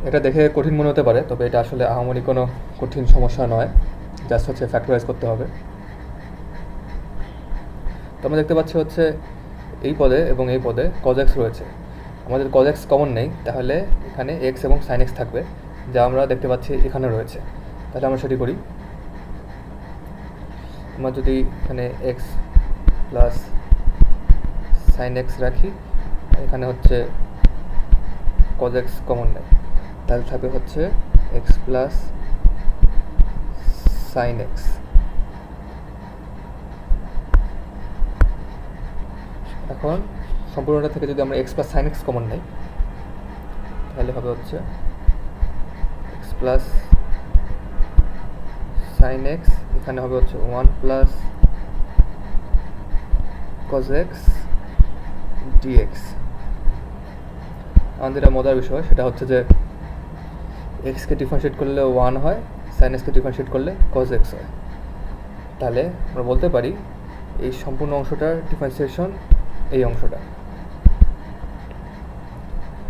এটা দেখে কঠিন মনে হতে পারে, তবে এটা আসলে আহামরি কোনো কঠিন সমস্যা নয়, জাস্ট হচ্ছে ফ্যাক্টরাইজ করতে হবে। তো আমরা দেখতে পাচ্ছি হচ্ছে এই পদে এবং এই পদে cos x রয়েছে। আমাদের cos x কমন নেই, তাহলে এখানে x এবং sin x থাকবে, যা আমরা দেখতে পাচ্ছি এখানে রয়েছে। তাহলে আমরা সেটি করি। আমরা যদি এখানে x প্লাস sin x রাখি, এখানে হচ্ছে cos x কমন নেই, তাহলে থাকবে হচ্ছে x প্লাস sin x। এখন সম্পূর্ণটা থেকে যদি আমরা x plus sin x common নেই, তাহলে হবে হচ্ছে x প্লাস sin x, এখানে হবে হচ্ছে 1 প্লাস cos x dx। আমাদের এটা মজার বিষয়, সেটা হচ্ছে যে এক্সকে ডিফারেন্সিয়েট করলে 1 হয়, sin x কে ডিফারেন্সিয়েট করলে cos x হয়। তাহলে আমরা বলতে পারি এই সম্পূর্ণ অংশটার ডিফারেন্সিয়েশন এই অংশটা।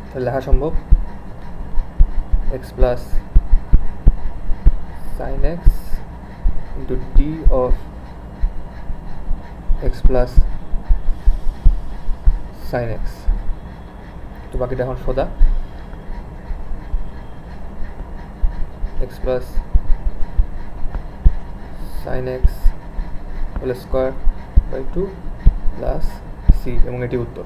তাহলে লেখা সম্ভব x plus sin x into d of x plus sin x। তো বাকিটা এখন সোজা, x plus sin x whole square by 2 plus c, এবং এটি উত্তর।